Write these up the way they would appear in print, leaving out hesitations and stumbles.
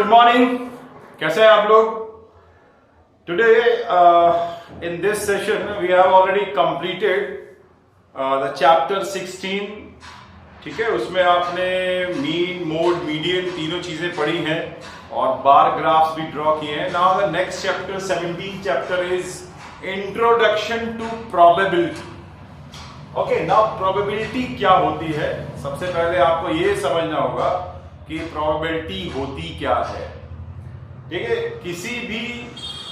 Good morning, कैसे हैं आप लोग? Today in this session we have already completed the chapter 16. ठीक है, उसमें आपने मीन, मोड, मीडियन तीनों चीजें पढ़ी हैं और बार ग्राफ्स भी ड्रॉ किए हैं. Now the next chapter 17 chapter is introduction to probability. Okay, now probability क्या होती है? सबसे पहले आपको ये समझना होगा कि प्रोबेबिलिटी होती क्या है. ठीक है, किसी भी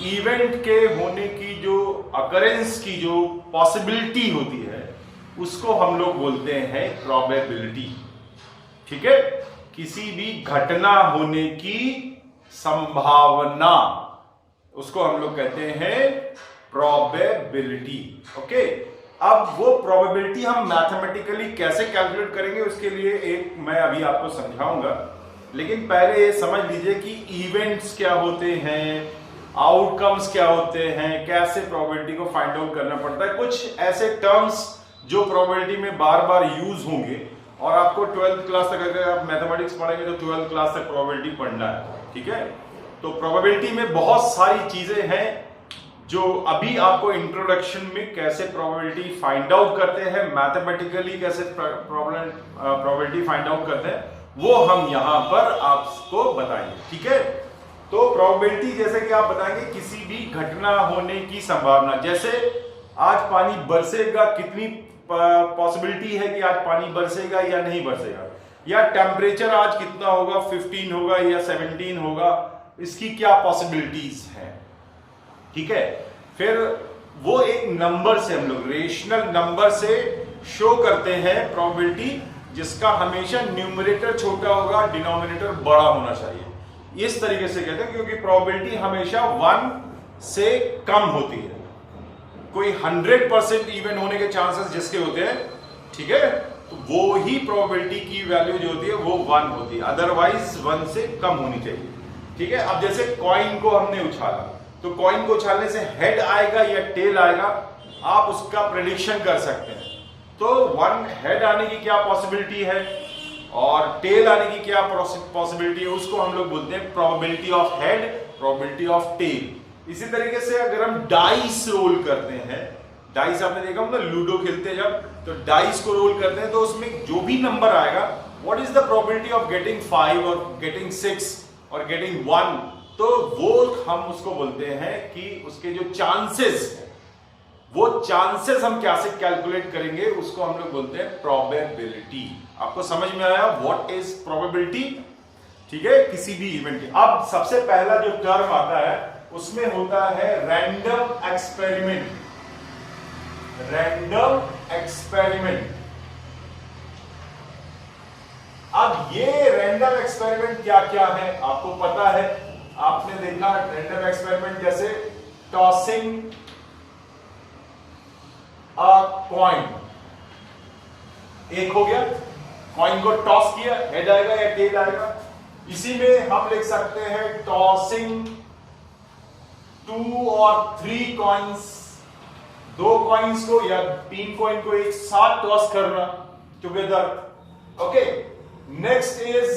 इवेंट के होने की जो अकरेंस की जो पॉसिबिलिटी होती है उसको हम लोग बोलते हैं प्रोबेबिलिटी. ठीक है, किसी भी घटना होने की संभावना उसको हम लोग कहते हैं प्रोबेबिलिटी. ओके, अब वो प्रोबेबिलिटी हम मैथमेटिकली कैसे कैलकुलेट करेंगे उसके लिए एक मैं अभी आपको समझाऊंगा. लेकिन पहले ये समझ लीजिए कि इवेंट्स क्या होते हैं, आउटकम्स क्या होते हैं, कैसे प्रोबेबिलिटी को फाइंड आउट करना पड़ता है. कुछ ऐसे टर्म्स जो प्रोबेबिलिटी में बार बार यूज होंगे और आपको 12th क्लास तक अगर आप मैथमेटिक्स पढ़ेंगे तो 12th क्लास तक प्रोबेबिलिटी पढ़ना है. ठीक है, तो प्रोबेबिलिटी में बहुत सारी चीजें हैं जो अभी आपको इंट्रोडक्शन में कैसे प्रोबेबिलिटी फाइंड आउट करते हैं, मैथमेटिकली कैसे प्रोबेबिलिटी फाइंड आउट करते हैं, वो हम यहां पर आपको बताएंगे. ठीक है, तो प्रोबेबिलिटी जैसे कि आप बताएंगे किसी भी घटना होने की संभावना. जैसे आज पानी बरसेगा, कितनी पॉसिबिलिटी है कि आज पानी बरसेगा या नहीं बरसेगा, या टेम्परेचर आज कितना होगा, 15 होगा या 17 होगा, इसकी क्या पॉसिबिलिटीज हैं. ठीक है, फिर वो एक नंबर से हम लोग रेशनल नंबर से शो करते हैं प्रोबेबिलिटी, जिसका हमेशा न्यूमरेटर छोटा होगा, डिनोमिनेटर बड़ा होना चाहिए. इस तरीके से कहते हैं क्योंकि प्रोबेबिलिटी हमेशा 1 से कम होती है. कोई 100% इवन होने के चांसेस जिसके होते हैं, ठीक है, तो वो ही प्रोबेबिलिटी की वैल्यू जो होती है वो 1 होती है, अदरवाइज 1 से कम होनी चाहिए. ठीक है, अब जैसे कॉइन को हमने उछाला तो कॉइन को उछालने से हेड आएगा या टेल आएगा, आप उसका प्रेडिक्शन कर सकते हैं. तो 1 हेड आने की क्या पॉसिबिलिटी है और टेल आने की क्या पॉसिबिलिटी है, उसको हम लोग बोलते हैं probability of head, probability of tail. इसी तरीके से अगर हम डाइस रोल करते हैं, डाइस आपने देखा होगा लूडो खेलते हैं जब, तो डाइस को रोल करते हैं तो उसमें जो भी नंबर आएगा, what is the probability of getting 5 और गेटिंग 6 और गेटिंग 1, तो वो हम उसको बोलते हैं कि उसके जो चांसेस है, वो चांसेस हम कैसे कैलकुलेट करेंगे उसको हम लोग बोलते हैं प्रोबेबिलिटी. आपको समझ में आया व्हाट इज प्रोबेबिलिटी? ठीक है, किसी भी इवेंट की. अब सबसे पहला जो टर्म आता है उसमें होता है रैंडम एक्सपेरिमेंट. Random experiment. अब ये रैंडम एक्सपेरिमेंट क्या क्या है आपको पता है. आपने देखा रैंडम एक्सपेरिमेंट जैसे टॉसिंग अ कॉइन. एक हो गया, कॉइन को टॉस किया, हेड आएगा या टेल आएगा. इसी में हम लिख सकते हैं टॉसिंग 2 और 3 कॉइन्स, 2 कॉइन्स को या 3 कॉइन को एक साथ टॉस करना together. Okay, next is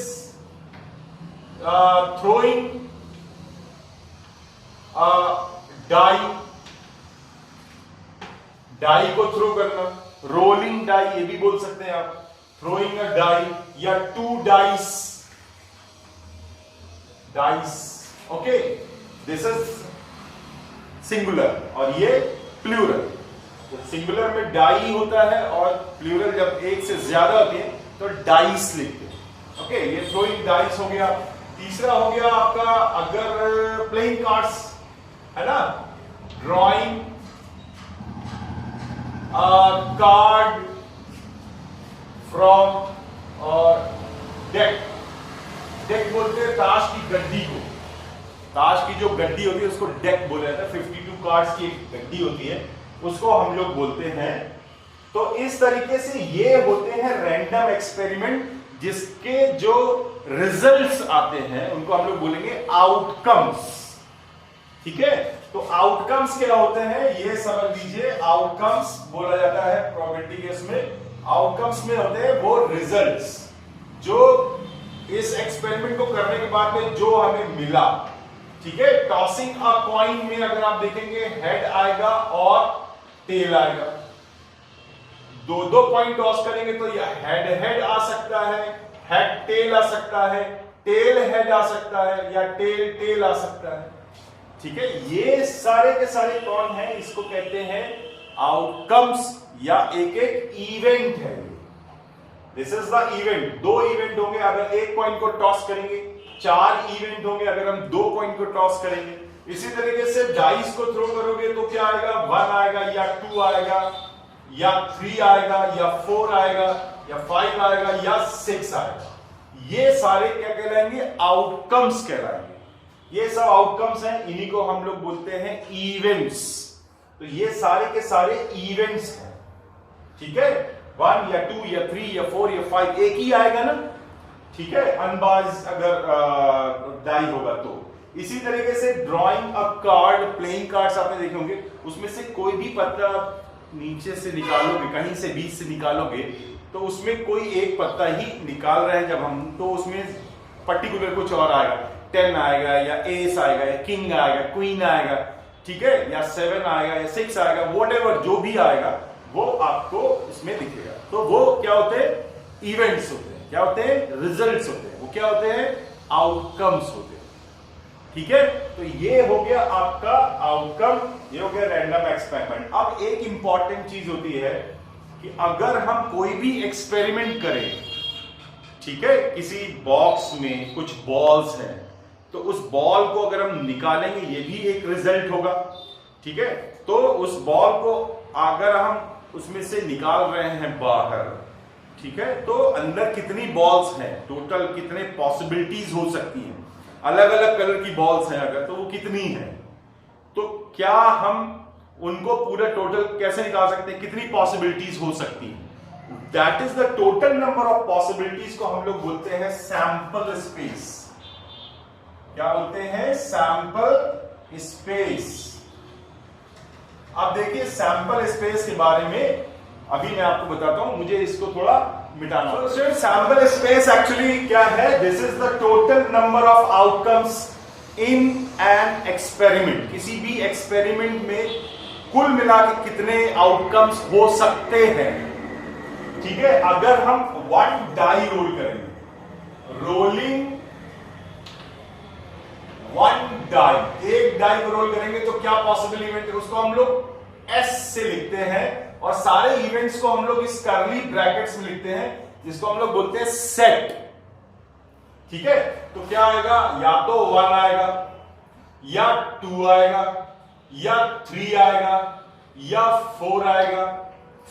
throwing die, die को थ्रो करना, रोलिंग डाई ये भी बोल सकते हैं आप, थ्रोइंग अ डाई या 2 dice, dice. Okay, this is singular और ये प्लूरल. तो सिंगुलर में डाई होता है और प्लूरल जब एक से ज्यादा होती है तो डाइस लिखते हैं. ओके, ये थ्रोइंग डाइस हो गया. तीसरा हो गया आपका अगर प्लेइंग कार्ड्स है ना, ड्रॉइंग कार्ड फ्रॉम और डेक. डेक बोलते हैं ताश की गड्डी को. ताश की जो गड्डी होती है उसको डेक बोला जाता है. 52 कार्ड्स की एक गड्डी होती है, उसको हम लोग बोलते हैं. तो इस तरीके से ये होते हैं रैंडम एक्सपेरिमेंट, जिसके जो रिजल्ट्स आते हैं उनको हम लोग बोलेंगे आउटकम्स. ठीक है, तो आउटकम्स क्या होते हैं ये समझ लीजिए. आउटकम्स बोला जाता है प्रोबेबिलिटी केस में, आउटकम्स में होते हैं वो रिजल्ट्स जो इस एक्सपेरिमेंट को करने के बाद में जो हमें मिला, ठीक है, टॉसिंग अ कॉइन में अगर आप देखेंगे हेड आएगा और टेल आएगा। दो कॉइन टॉस करेंगे तो या हेड हेड आ सकता है, हेड टेल आ सकता है, टेल हेड आ सकता है, या टेल टेल आ सकता है। ठीक है, ये सारे के सारे कौन है, इसको कहते हैं आउटकम्स या एक एक इवेंट है। This is the event. दो इवेंट होंगे अगर एक कॉइन को टॉस करेंगे, चार इवेंट होंगे अगर हम दो कॉइन को टॉस करेंगे। इसी तरीके से डाइस को थ्रो करोगे तो क्या आएगा, 1 आएगा या 2 आएगा या 3 आएगा या 4 आएगा या 5 आएगा या 6 आएगा। ये सारे क्या कहलाएंगे, आउटकम्स कहलाएंगे। ये सब आउटकम्स हैं, इन्हीं को हम लोग बोलते हैं इवेंट्स। तो ये सारे के सारे इवेंट्स हैं। ठीक है, 1 या 2 या 3 या 4 या 5 एक ही आएगा ना। ठीक है, अनबाज अगर डाई होगा तो। इसी तरीके से drawing a card, playing cards आपने देखे होंगे, उसमें से कोई भी पत्ता नीचे से निकालोगे, कहीं से बीच से निकालोगे तो उसमें कोई एक पत्ता ही निकाल रहे हैं जब हम, तो उसमें पर्टिकुलर कुछ और आएगा, 10 आएगा या एस आएगा या किंग आएगा, क्वीन आएगा, ठीक है, या 7 आएगा या 6 आएगा, व्हाटएवर जो भी आएगा वो आपको इसमें दिखेगा। तो वो क्या होते हैं, इवेंट्स होते हैं। क्या होते हैं, रिजल्ट्स होते हैं। वो क्या होते हैं, आउटकम्स होते हैं। ठीक है, तो ये हो गया आपका आउटकम, ये हो गया रैंडम एक्सपेरिमेंट। अब एक इंपॉर्टेंट चीज होती है कि अगर हम कोई भी एक्सपेरिमेंट करें, ठीक है, किसी बॉक्स में कुछ बॉल्स हैं, तो उस बॉल को अगर हम निकालेंगे ये भी एक रिजल्ट होगा। ठीक है, तो उस बॉल को अगर हम उसमें से निकाल रहे हैं बाहर, ठीक है, तो अंदर कितनी बॉल्स हैं, टोटल कितने पॉसिबिलिटीज हो सकती हैं, अलग अलग कलर की बॉल्स हैं अगर, तो वो कितनी हैं, तो क्या हम उनको पूरा टोटल कैसे निकाल सकते हैं, कितनी पॉसिबिलिटीज हो सकती हैं। That is the total number of possibilities को हम लोग बोलते हैं सैंपल स्पेस। क्या बोलते हैं, सैंपल स्पेस। अब देखिए सैंपल स्पेस के बारे में अभी मैं आपको बताता हूं, मुझे इसको थोड़ा मिटाना। तो सैंपल स्पेस एक्चुअली क्या है, this is the total number of outcomes in an experiment. किसी भी एक्सपेरिमेंट में कुल मिला के कितने आउटकम्स हो सकते हैं। ठीक है, अगर हम 1 डाई रोल करेंगे, रोलिंग 1 डाई, एक डाई को रोल करेंगे तो क्या पॉसिबल इवेंट है, उसको हम लोग एस से लिखते हैं, और सारे इवेंट्स को हम लोग इस कर्ली ब्रैकेट्स में लिखते हैं, जिसको हम लोग बोलते हैं सेट। ठीक है, तो क्या आएगा, या तो 1 आएगा या 2 आएगा या 3 आएगा या 4 आएगा,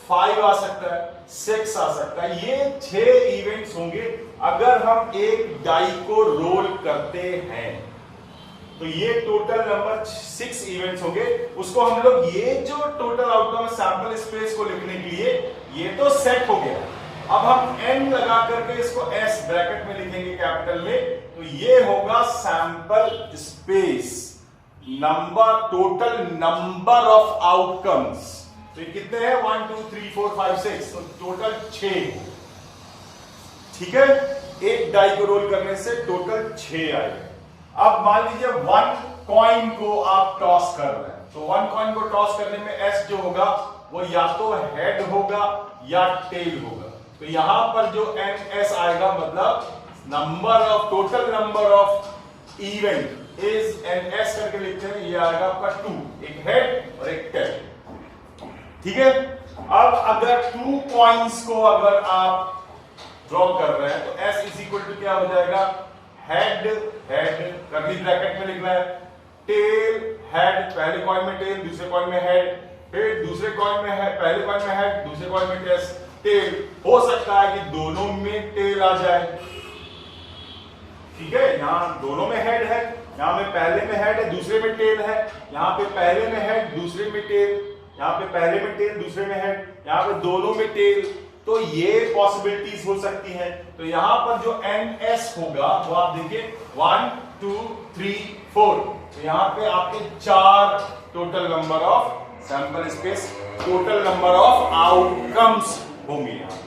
5 आ सकता है, 6 आ सकता है। ये 6 इवेंट्स होंगे अगर हम एक डाई को रोल करते हैं, तो ये टोटल नंबर 6 इवेंट्स होंगे। उसको हम लोग, ये जो टोटल आउटकम है सैंपल स्पेस को लिखने के लिए, ये तो सेट हो गया। अब हम n लगा करके इसको s ब्रैकेट में लिखेंगे कैपिटल में, तो ये होगा sample space number, total number of outcomes. तो ये कितने हैं, 1 2 3 4 5 6, तो टोटल 6। ठीक है, एक डाई को रोल करने से टोटल 6 आएगा। अब मान लीजिए 1 कॉइन को आप टॉस कर रहे हैं, तो 1 कॉइन को टॉस करने में एस जो होगा वो या तो हेड होगा या टेल होगा। तो यहां पर जो एन एस आएगा, मतलब number of, total number of event is an S करके लिखते हैं, ये आएगा आपका 2, एक हेड और एक टेल। ठीक है, अब अगर 2 कॉइन्स को अगर आप ड्रॉ कर रहे हैं तो एस इज इक्वल टू क्या हो जाएगा, हेड हेड कर्ली ब्रैकेट में लिखना है, टेल हेड, पहले कॉइन में टेल, दूसरे कॉइन में हेड, फिर दूसरे कॉइन में है, पहले कॉइन में हेड, दूसरे कॉइन में टेल। हो सकता है कि दोनों में टेल आ जाए। ठीक है, यहां दोनों में हेड है, यहां पे पहले में हेड है, दूसरे में टेल है, यहां पे पहले में हेड, दूसरे में टेल, यहां पे पहले में टेल, दूसरे में हेड, यहां पे दोनों में टेल। तो ये पॉसिबिलिटीज हो सकती हैं। तो यहां पर जो एन एस होगा वो आप देखिए 1 2 3 4, तो यहां पे आपके 4 total number of sample space, total number of outcomes होंगे यहां।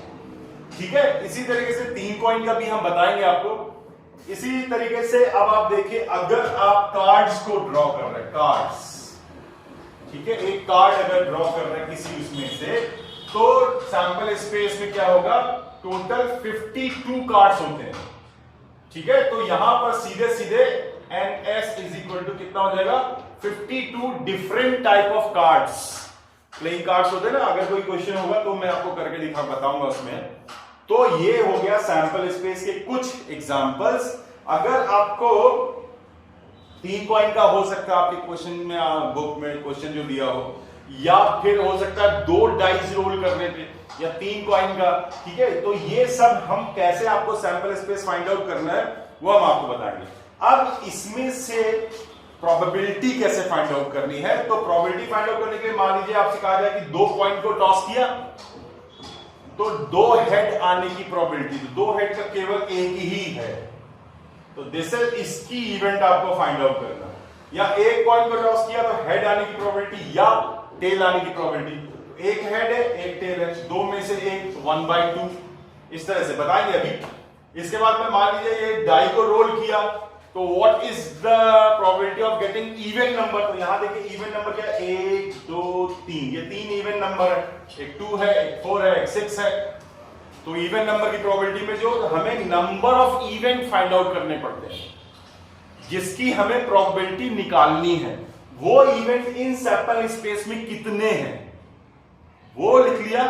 ठीक है, इसी तरीके से 3 कॉइन का भी हम बताएंगे आपको। इसी तरीके से अब आप देखिए, अगर आप कार्ड्स को ड्रॉ कर रहे हैं, कार्ड्स, ठीक है, एक कार्ड अगर ड्रॉ कर रहे हैं किसी उसमें से, तो सैंपल स्पेस में क्या होगा, टोटल 52 कार्ड्स होते हैं, ठीक है। तो यहां पर सीधे सीधे NS इज इक्वल टू कितना हो जाएगा, 52 different type of cards, playing cards होते हैं ना। अगर कोई क्वेश्चन होगा तो मैं आपको करके बताऊंगा उसमें। तो ये हो गया सैंपल स्पेस के कुछ एग्जांपल्स। अगर आपको 3 कॉइन का हो सकता है, आपके क्वेश्चन में, बुक में क्वेश्चन जो दिया हो, या फिर हो सकता है 2 डाइस रोल करने पे, या 3 कॉइन का, ठीक है। तो ये सब हम कैसे आपको सैंपल स्पेस फाइंड आउट करना है वो हम आपको बताएंगे। अब इसमें से प्रोबेबिलिटी कैसे फाइंड आउट करनी है, तो प्रोबेबिलिटी फाइंड आउट करने के लिए मान लीजिए आपसे कहा जाए कि 2 कॉइन को टॉस किया, तो 2 हेड आने की प्रोबेबिलिटी, तो 2 हेड का केवल एक ही है, तो दिस इज इसकी इवेंट आपको फाइंड आउट करना। या एक कॉइन को टॉस किया तो हेड आने की प्रोबेबिलिटी या टेल आने की प्रोबेबिलिटी, एक हेड है एक टेल है, 2 में से एक, 1/2, इस तरह से बताएंगे अभी। इसके बाद में मान लीजिए ये डाई को रोल किया, तो what is the probability of getting even number, तो यहां देखिए इवन नंबर क्या है, 1 2 3, ये 3 इवन नंबर है, एक 2 है, एक 4 है, एक 6 है। तो इवन नंबर की प्रोबेबिलिटी में जो हमें number of event find out करने पड़ते हैं, जिसकी हमें प्रोबेबिलिटी निकालनी है, वो इवेंट इन सैंपल स्पेस में कितने हैं वो लिख लिया,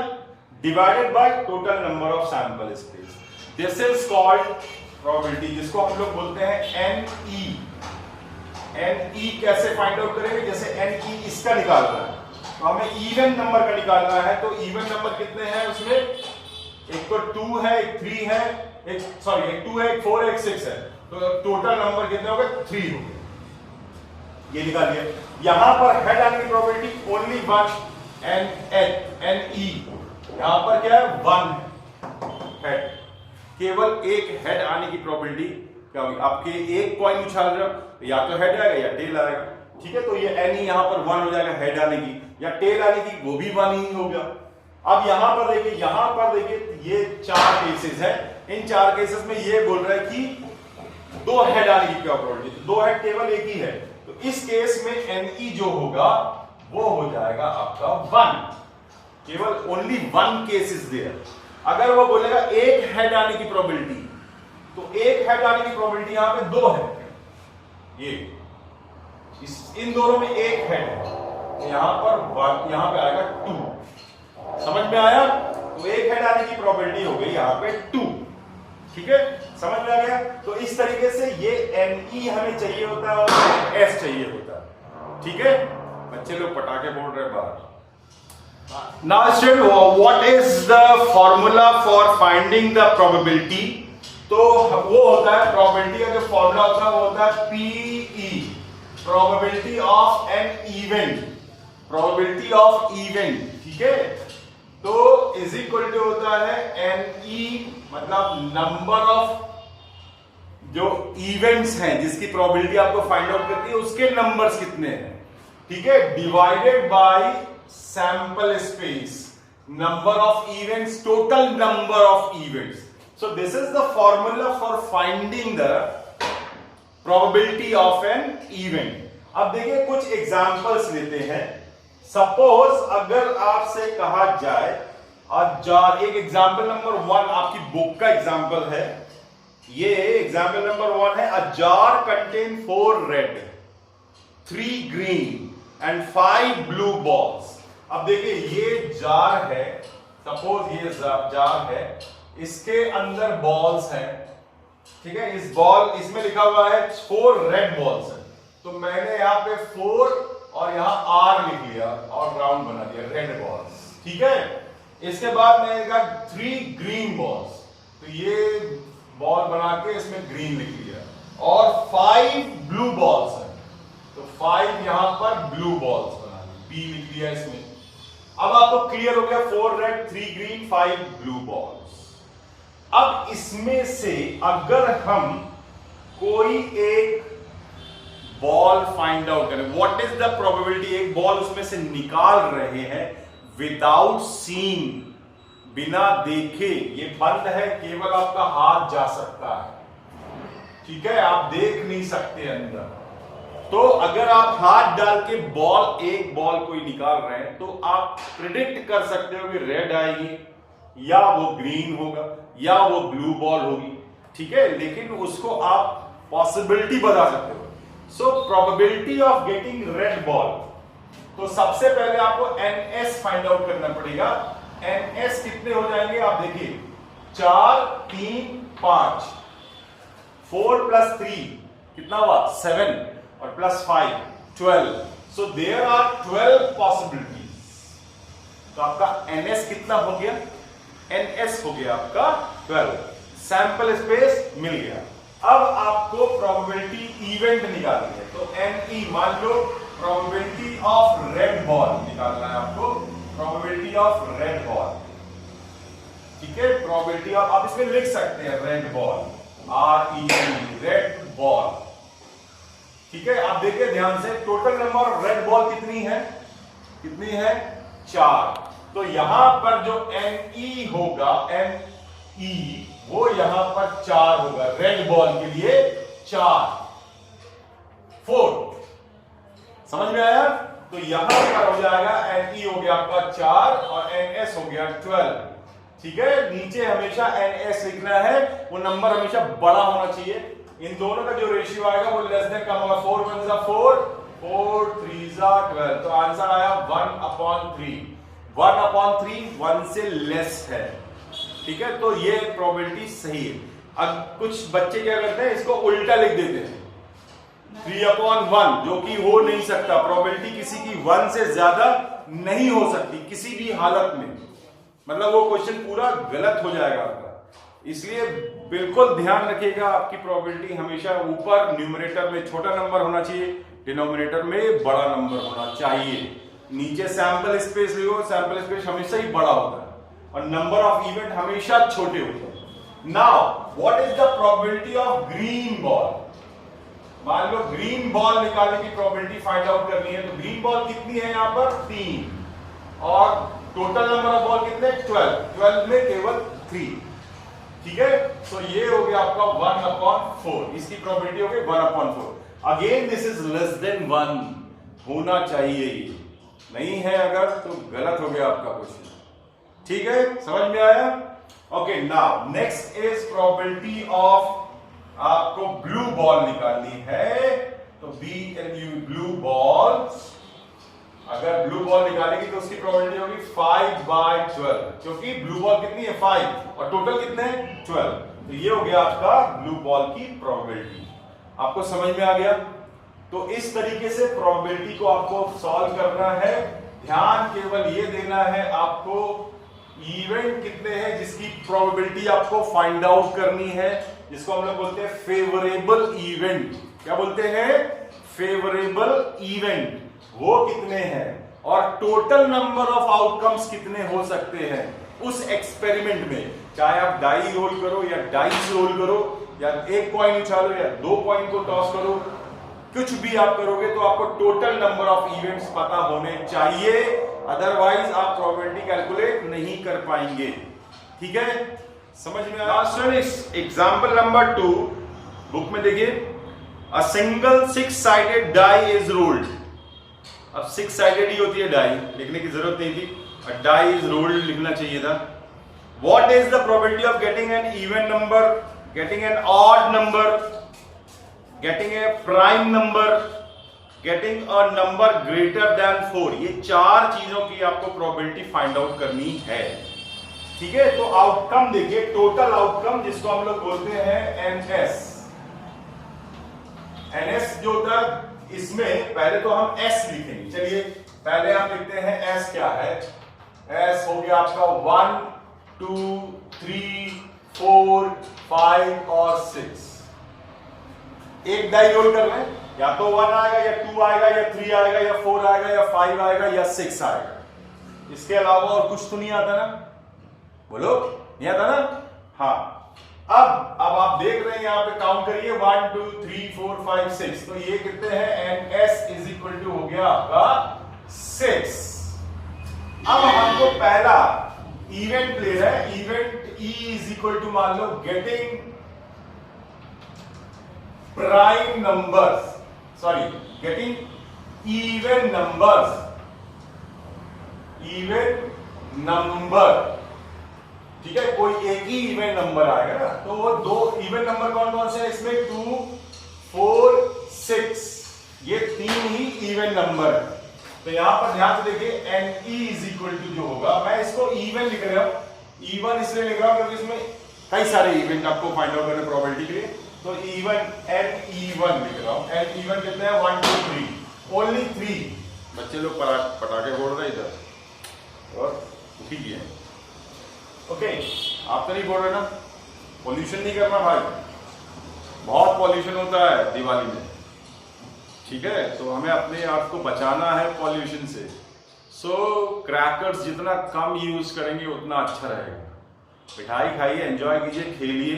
divided by total number of sample space. This is called probability, जिसको हम लोग बोलते हैं NE। NE कैसे फाइंड आउट करेंगे, जैसे NE इसका निकालना है, तो हमें इवन नंबर का निकालना है। तो इवन नंबर कितने हैं उसमें, एक तो 2 है, एक 3 है, एक 2 है, एक 4 है, एक 6 है, तो टोटल नंबर कितने हो गए, 3 हो गए, ये निकाल लिया। यहां पर हेड आने की प्रोबेबिलिटी ओनली 1, NE, यहां पर क्या है, 1 हेड, केवल एक हेड आने की प्रोबेबिलिटी क्या होगी, आपके एक कॉइन उछाल रहे हो, या तो हेड आएगा या टेल आएगा, ठीक है। तो ये NE यहां पर 1 हो जाएगा हेड आने की, या टेल आने की, वो भी 1 ही हो गया। अब यहां पर देखिए ये 4 केसेस है, इन 4 केसेस में ये बोल रहा है कि 2 हेड आने की क्या प्रोबेबिलिटी, 2 हेड केवल एक ही है, तो इस केस में NE जो होगा वो हो जाएगा आपका 1, केवल ओनली 1 केस इज देयर। अगर वो बोलेगा एक हेड आने की प्रोबेबिलिटी, तो एक हेड आने की प्रोबेबिलिटी यहां पे 2 है, ये इन दोनों में एक हेड है, यहां पर यहां पे आएगा 2, समझ में आया। तो एक हेड आने की प्रोबेबिलिटी हो गई यहां पे 2, ठीक है, समझ में आ गया। तो इस तरीके से ये NE हमें चाहिए होता है और S चाहिए होता है, ठीक है। बच्चे लोग पटाखे बोल रहे हैं बाहर। Now student, what is the formula for finding the probability? तो वो होता है, प्रोबेबिलिटी का जो फॉर्मूला होता है वो होता है PE, probability of an event, probability of event, ठीक है। तो इज इक्वल टू होता है NE, मतलब नंबर ऑफ जो इवेंट्स हैं जिसकी प्रोबेबिलिटी आपको फाइंड आउट करती है उसके नंबर्स कितने हैं, ठीक है, divided by sample space, number of events, total number of events. So this is the formula for finding the probability of an event. अब देखिए कुछ एग्जांपल्स लेते हैं। सपोज अगर आपसे कहा जाए एक एग्जांपल नंबर 1 आपकी बुक का एग्जांपल है, ये एग्जांपल नंबर 1 है, a jar contain 4 red 3 green and 5 blue balls. अब देखिए ये जार है, सपोज ये जार है, इसके अंदर बॉल्स हैं, ठीक है। इसमें लिखा हुआ है 4 रेड बॉल्स है, तो मैंने यहां पे 4 और यहां R लिख लिया और राउंड बना दिया, रेड बॉल्स, ठीक है। इसके बाद मैंने कहा 3 ग्रीन बॉल्स, तो ये बॉल बना के इसमें ग्रीन लिख लिया, और 5 ब्लू बॉल्स है, तो 5 यहां पर ब्लू बॉल्स बना दी, B लिख लिया इसमें। अब आपको क्लियर हो गया 4 रेड 3 ग्रीन 5 ब्लू बॉल्स। अब इसमें से अगर हम कोई एक बॉल फाइंड आउट करें, व्हाट इज द प्रोबेबिलिटी, एक बॉल उसमें से निकाल रहे हैं विदाउट सीइंग, बिना देखे, ये बंद है, केवल आपका हाथ जा सकता है, ठीक है, आप देख नहीं सकते अंदर। तो अगर आप हाथ डाल के एक बॉल कोई निकाल रहे हैं तो आप प्रिडिक्ट कर सकते हो कि रेड आएगी या वो ग्रीन होगा या वो ब्लू बॉल होगी, ठीक है, लेकिन उसको आप पॉसिबिलिटी बता सकते हो। So probability of getting red ball, तो सबसे पहले आपको एनएस फाइंड आउट करना पड़ेगा। एनएस कितने हो जाएंगे आप देखिए, 4 3 5, 4 + 3 कितना हुआ 7 और +5 12। So there are 12 possibilities. तो आपका एनएस कितना हो गया, एनएस हो गया आपका 12, सैंपल स्पेस मिल गया। अब आपको प्रोबेबिलिटी इवेंट निकालनी है, तो एनई मान लो प्रोबेबिलिटी ऑफ रेड बॉल निकालना है आपको, प्रोबेबिलिटी ऑफ रेड बॉल, ठीक है, प्रोबेबिलिटी ऑफ, आप इसमें लिख सकते हैं red ball, RED red ball, ठीक है। आप देखिए ध्यान से, total number of red ball कितनी है 4। तो यहां पर जो NE होगा, NE वो यहां पर 4 होगा, रेड बॉल के लिए 4 समझ में आया। तो यहां पर हो जाएगा NE हो गया आपका 4 और NS हो गया 12, ठीक है। नीचे हमेशा NS लिखना है, वो नंबर हमेशा बड़ा होना चाहिए। इन दोनों का जो रेशियो आएगा वो लेस देन कम होगा, 4 1 4 4 3 12। तो आंसर आया 1/3, 1/3 1 से लेस है, ठीक है। तो ये प्रोबेबिलिटी सही है। अब कुछ बच्चे क्या करते हैं, इसको उल्टा लिख देते हैं 3/1, जो कि हो नहीं सकता। प्रोबेबिलिटी किसी की 1 से ज्यादा नहीं हो सकती किसी भी हालत में, मतलब वो क्वेश्चन पूरा गलत हो जाएगा आपका। इसलिए बिल्कुल ध्यान रखिएगा, आपकी प्रोबेबिलिटी हमेशा ऊपर न्यूमरेटर में छोटा नंबर होना चाहिए, डिनोमिनेटर में बड़ा नंबर होना चाहिए। नीचे सैंपल स्पेस लिखो, सैंपल स्पेस हमेशा ही बड़ा होता है और नंबर ऑफ इवेंट हमेशा छोटे होते हैं। Now what is the probability of green ball. मान लो ग्रीन बॉल निकालने की प्रोबेबिलिटी फाइंड आउट करनी है, तो ग्रीन बॉल कितनी है यहां पर 3 और टोटल नंबर ऑफ बॉल कितने 12 में केवल 3, ठीक है। तो ये हो गया आपका 1/4, इसकी प्रोबेबिलिटी हो गई 1/4। Again this is less than 1 होना चाहिए, ये नहीं है अगर तो गलत हो गया आपका क्वेश्चन, ठीक है, समझ में आया। Okay, now next is probability of, आपको ब्लू बॉल निकालनी है, तो BLU ब्लू बॉल। अगर ब्लू बॉल निकालेगी तो उसकी प्रोबेबिलिटी होगी 5/12, क्योंकि ब्लू बॉल कितनी है 5 और टोटल कितने हैं 12। तो ये हो गया आपका ब्लू बॉल की प्रोबेबिलिटी। आपको समझ में आ गया। तो इस तरीके से प्रोबेबिलिटी को आपको सॉल्व करना है। ध्यान केवल ये देना है आपको, इवेंट कितने हैं जिसकी प्रोबेबिलिटी आपको फाइंड आउट करनी है, जिसको हम लोग बोलते हैं फेवरेबल इवेंट। क्या बोलते हैं, फेवरेबल इवेंट, वो कितने हैं और टोटल नंबर ऑफ आउटकम्स कितने हो सकते हैं उस एक्सपेरिमेंट में। चाहे आप डाई रोल करो या डाइस रोल करो या एक कॉइन उछालो या 2 कॉइन को टॉस करो, कुछ भी आप करोगे तो आपको टोटल नंबर ऑफ इवेंट्स पता होने चाहिए, अदरवाइज आप प्रोबेबिलिटी कैलकुलेट नहीं कर पाएंगे, ठीक है, समझ में आया। एग्जांपल नंबर 2 बुक में देखिए, a single 6-sided die is rolled. अब 6-sided ही होती है डाई, लिखने की जरूरत नहीं थी, डाई इज रोल्ड लिखना चाहिए था। What is the probability of getting an even number, getting an odd number, getting a prime number, getting a number greater than 4। ये 4 चीजों की आपको प्रोबेबिलिटी फाइंड आउट करनी है, ठीक है। तो आउटकम देखिए, टोटल आउटकम जिसको हम लोग बोलते हैं एनएस। एनएस जो होता है, इसमें पहले तो हम एस लिखेंगे। चलिए पहले हम लिखते हैं एस क्या है। एस हो गया आपका 1 2 3 4 5 और 6। एक डाई रोल कर रहे हैं, या तो 1 आएगा या 2 आएगा या 3 आएगा या 4 आएगा या 5 आएगा या 6 आएगा। इसके अलावा और कुछ तो नहीं आता ना, बोलो, नहीं आता ना। हाँ, अब आप देख रहे हैं यहां पे काउंट करिए 1 2 3 4 5 6। तो ये कितने हैं, N S is equal to हो गया आपका 6। अब हमको पहला इवेंट ले रहा है, event E is equal to मान लो getting prime numbers, sorry, getting even numbers, even number, ठीक है, कोई एक ही इवन नंबर आएगा ना, तो वो दो इवन नंबर कौन कौन से हैं इसमें, 2, 4, 6, ये तीन ही इवन नंबर है। तो यहां पर ध्यान से देखिए, NE इज इक्वल टू जो होगा, मैं इसको इवन लिख रहा हूं, इवन इसलिए लिख रहा हूं क्योंकि इसमें कई सारे इवेंट आपको फाइंड आउट करने प्रोबेबिलिटी के लिए, तो इवन NE1 लिख रहा हूं। NE1 कितने हैं, 1 2 3, ओनली 3। बच्चे लोग पटाखे फोड़ रहे इधर और ठीक है, ओके, आप तो नहीं बोल रहे ना, पॉल्यूशन नहीं करना भाई, बहुत पॉल्यूशन होता है दिवाली में, ठीक है, तो हमें अपने आप को बचाना है पॉल्यूशन से। सो क्रैकर्स जितना कम यूज करेंगे उतना अच्छा रहेगा। मिठाई खाइए, एंजॉय कीजिए, खेलिए,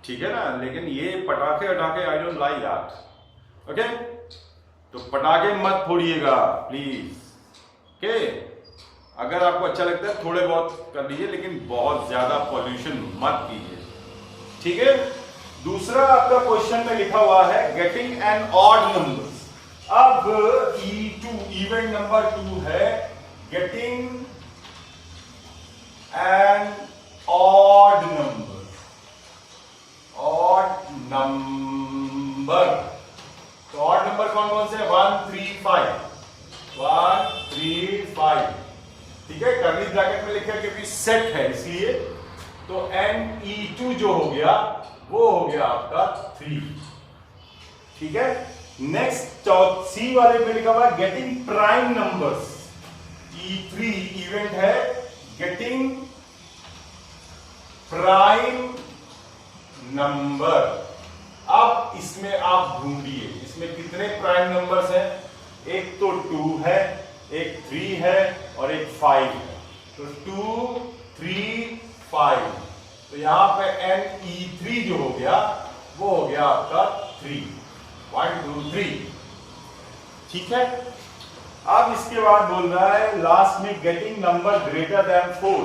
ठीक है ना, लेकिन ये पटाखे वटाखे I don't like that, okay, तो पटाखे मत फोड़िएगा प्लीज, ओके। अगर आपको अच्छा लगता है थोड़े बहुत कर लीजिए, लेकिन बहुत ज्यादा पॉल्यूशन मत कीजिए, ठीक है। दूसरा आपका क्वेश्चन में लिखा हुआ है गेटिंग एन ऑड नंबर। अब E2 इवेंट नंबर 2 है, getting an odd number, odd number, तो ऑड नंबर कौन कौन से, 1 3 5, 1 3 5, ठीक है, कर्ली ब्रैकेट में लिखा क्योंकि सेट है इसलिए, तो NE2 जो हो गया वो हो गया आपका 3, ठीक है। नेक्स्ट सी वाले में लिखा हुआ है getting prime numbers, E3 event है गेटिंग प्राइम नंबर। अब इसमें आप ढूंढिए, इसमें कितने प्राइम नंबर्स हैं, एक तो 2 है, एक 3 है और एक 5 है, तो 2 3 5, तो यहां पे NE3 जो हो गया वो हो गया आपका 3, 1 2 3, ठीक है। अब इसके बाद बोल रहा है लास्ट में गेटिंग नंबर ग्रेटर देन 4,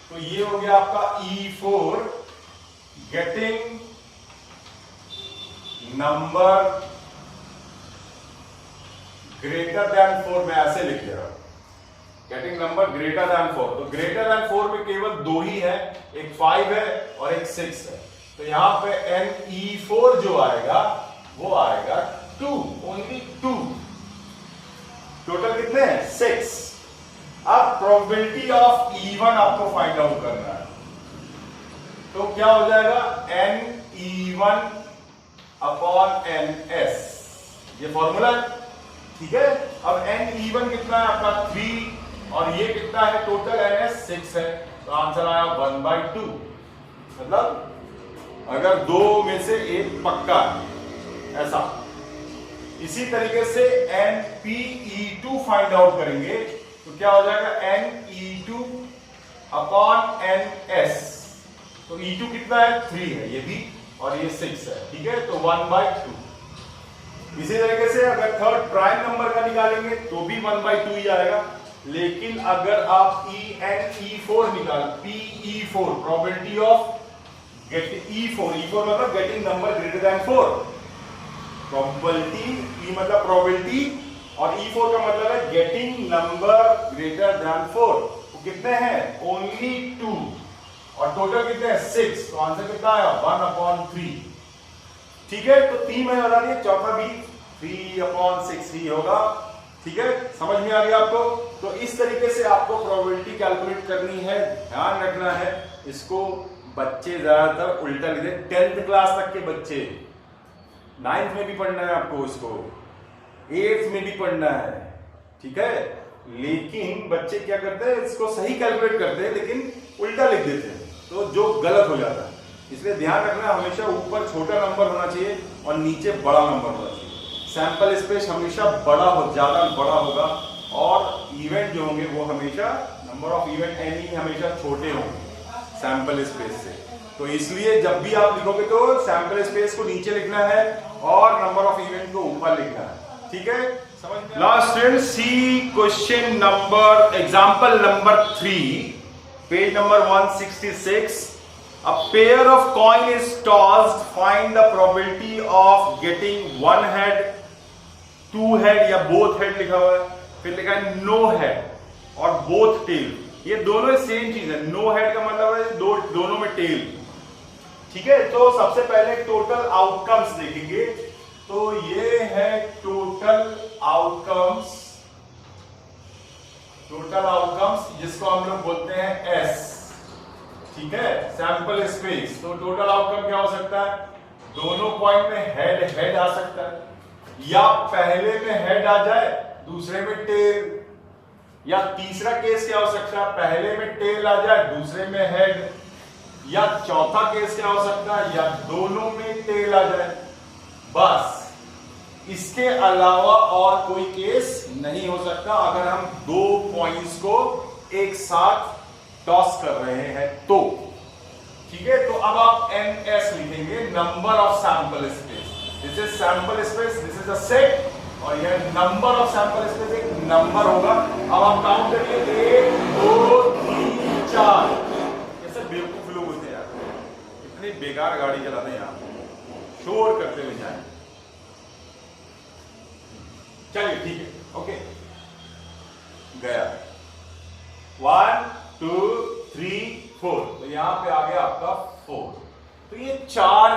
तो ये हो गया आपका E4 getting number greater than 4, मैं ऐसे लिख दे रहा हूं, गेटिंग नंबर ग्रेटर देन 4, तो ग्रेटर देन 4 में केवल दो ही है, एक 5 है और एक 6 है, तो यहां पे NE4 जो आएगा वो आएगा 2, ओनली 2, टोटल कितने हैं 6। अब प्रोबेबिलिटी ऑफ E1 आपको फाइंड आउट करना है, तो क्या हो जाएगा, NE1 अपॉन NS, ये फॉर्मूला, ठीक है। अब NE1 कितना है आपका 3 और ये कितना है टोटल NS 6 है, तो आंसर आया 1/2, मतलब अगर दो में से एक पक्का है ऐसा। इसी तरीके से NPE2 फाइंड आउट करेंगे, तो क्या हो जाएगा NE2 अपॉन NS, तो E2 कितना है 3 है ये भी और ये 6 है, ठीक है, तो 1/2। इसी तरीके से अगर थर्ड प्राइम नंबर का निकालेंगे तो भी 1/2 ही आएगा, लेकिन अगर आप NE4 निकाल, PE4 probability of gate E4 मतलब getting number greater than 4, probability E मतलब प्रोबेबिलिटी और E4 का मतलब है गेटिंग नंबर ग्रेटर देन 4, तो कितने हैं ओनली 2 और टोटल कितने हैं 6, तो आंसर कितना आया 1/3, ठीक है। तो 3 मैंने बता दिया, चौथा भी 3/6 ही होगा, ठीक है, समझ में आ गया आपको। तो इस तरीके से आपको प्रोबेबिलिटी कैलकुलेट करनी है, ध्यान रखना है इसको। बच्चे ज्यादातर उल्टा लिखते, 10th क्लास तक के बच्चे, 9th में भी पढ़ना है आपको, इसको 8th में भी पढ़ना है, ठीक है, लेकिन बच्चे क्या करते हैं, इसको सही कैलकुलेट करते हैं लेकिन उल्टा लिख देते हैं, तो जो गलत हो जाता है। इसलिए ध्यान रखना, हमेशा ऊपर छोटा नंबर होना चाहिए और नीचे बड़ा नंबर होना चाहिए। सैंपल स्पेस हमेशा बड़ा हो, ज्यादा बड़ा होगा, और इवेंट जो होंगे वो हमेशा नंबर ऑफ इवेंट एनी हमेशा छोटे होंगे सैंपल स्पेस से। तो इसलिए जब भी आप लिखोगे तो सैंपल स्पेस को नीचे लिखना है और नंबर ऑफ इवेंट को ऊपर लिखना है, ठीक है, समझ में। Last student C question number example number 3 page number 166 A pair of coin is tossed. Find the probability of getting one head, two head या both head लिखा हुआ है, फिर लिखा है no head और both tail। ये दोनों सेम चीज है। no head का मतलब है दोनों में tail। ठीक है, तो सबसे पहले टोटल आउटकम्स देखेंगे। तो ये है टोटल आउटकम्स जिसको हम लोग बोलते हैं एस। ठीक है, सैंपल स्पेस। तो टोटल आउटकम क्या हो सकता है? दोनों पॉइंट में हेड आ सकता है, या पहले में हेड आ जाए दूसरे में टेल, या तीसरा केस क्या हो सकता है? पहले में टेल आ जाए दूसरे में हेड, या चौथा केस क्या हो सकता है? या दोनों में टेल आ जाए। बस इसके अलावा और कोई केस नहीं हो सकता अगर हम दो पॉइंट्स को एक साथ टॉस कर रहे हैं तो। ठीक है, तो अब आप NS लिखेंगे, number of sample space. This is sample space, this is a set, और यह नंबर ऑफ सैंपल स्पेस एक नंबर होगा। अब आप काउंट करिए 1 2 3 4। कैसे बेवकूफ लोग होते हैं यार, इतनी बेकार गाड़ी चलाते हैं यार, शोर करते हुए जाए। चलिए ठीक है, ओके, गया 1 2 3 4। तो यहां पे आ गया आपका 4। तो ये 4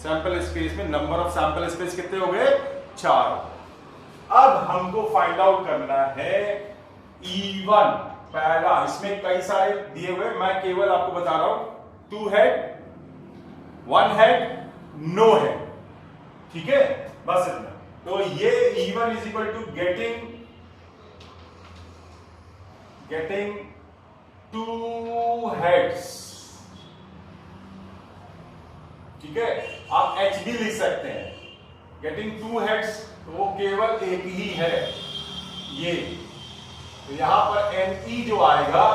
सैंपल स्पेस में नंबर ऑफ सैंपल स्पेस कितने हो गए? 4। अब हमको फाइंड आउट करना है E1 पहला। इसमें कई सारे दिए हुए, मैं केवल आपको बता रहा हूं 2 हेड 1 हेड नो हेड। ठीक है, बस इतना। तो ये E1 is equal to getting 2 heads. ठीक है, आप H भी लिख सकते हैं। गेटिंग 2 हेड्स, तो वो केवल एक ही है ये। तो यहां पर NE जो आएगा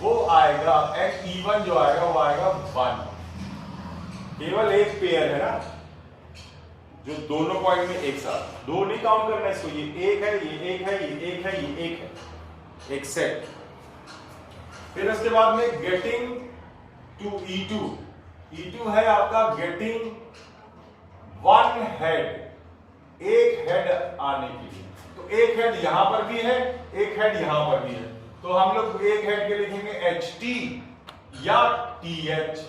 वो आएगा, NE1 जो आएगा वो आएगा 1। केवल एक पेयर है ना, जो दोनों पॉइंट में एक साथ। दो नहीं काउंट करना इसको, ये एक है, ये एक है, ये एक है, ये एक है, एक सेट। फिर उसके बाद में गेटिंग टू E2 है आपका गेटिंग 1 हेड, एक हेड आने के लिए। तो एक हेड यहां पर भी है, एक हेड यहां पर भी है। तो हम लोग एक हेड के लिखेंगे HT या TH।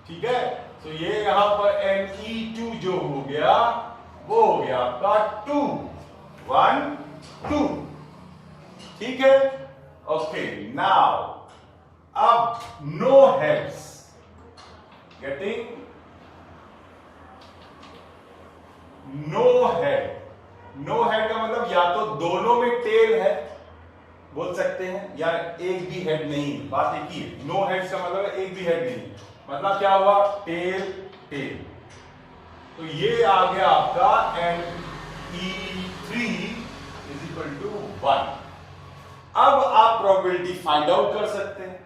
ठीक है, तो ये यहां पर NE2 जो हो गया वो हो गया आपका 2 1 2। ठीक है, ओके। नाउ अब no heads, getting no head. No head का मतलब या तो दोनों में टेल है बोल सकते हैं, या एक भी हेड नहीं। बात एक ही है, नो हेड्स का मतलब एक भी हेड नहीं। मतलब क्या हुआ? Tail tail. तो ये आ गया आपका NE3 इज इक्वल टू 1। अब आप प्रोबेबिलिटी फाइंड आउट कर सकते हैं।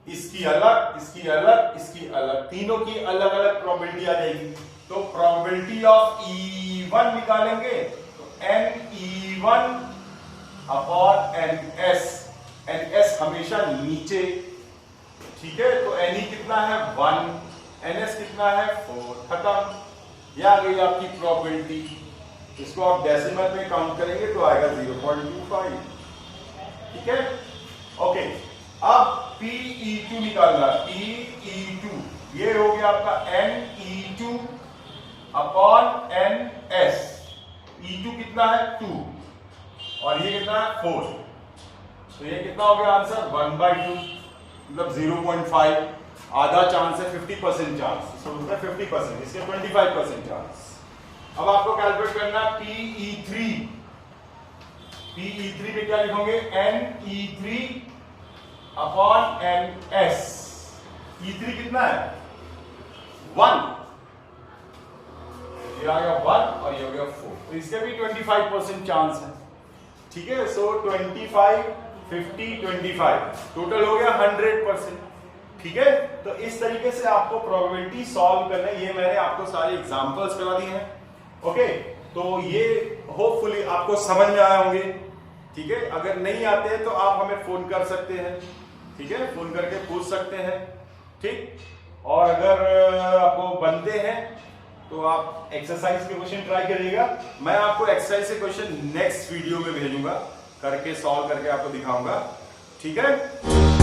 इसकी अलग, इसकी अलग, इसकी अलग, तीनों की अलग अलग प्रोबेबिलिटी आ जाएगी। तो प्रोबेबिलिटी ऑफ E1 निकालेंगे, तो NE1 अपॉन NS। NS हमेशा नीचे। ठीक है, तो NE कितना है? 1, NS कितना है? 4। खत्म। यह आ गई आपकी प्रोबेबिलिटी। इसको आप डेसिमल में काउंट करेंगे तो आएगा 0.25। ठीक है, ओके। अब PE2 निकालना, PE2 ये हो गया आपका NE2 अपॉन NS। E2 कितना है? 2, और ये कितना है? 4। तो ये कितना हो गया आंसर? 1/2, मतलब 0.5। आधा चांस है, 50% चांस, इसमें 50%, इसके 25% चांस। अब आपको कैलकुलेट करना PE3। PE3 में क्या लिखोगे? NE3 upon NS। E3 कितना है? 1। ये आ गया 1 और ये हो गया 4। तो इसके भी 25% चांस है। ठीक है, सो 25 50 25 टोटल हो गया 100%। ठीक है, तो इस तरीके से आपको प्रोबेबिलिटी सॉल्व करना है। ये मैंने आपको सारे एग्जांपल्स करा दिए हैं। ओके, तो ये होपफुली आपको समझ में आए होंगे। ठीक है, अगर नहीं आते हैं तो आप हमें फोन कर सकते हैं। ठीक है, फोन करके पूछ सकते हैं। ठीक। और अगर आपको बनते हैं तो आप एक्सरसाइज के क्वेश्चन ट्राई करिएगा। मैं आपको एक्सरसाइज के क्वेश्चन नेक्स्ट वीडियो में भेजूंगा, करके सॉल्व करके आपको दिखाऊंगा, ठीक है।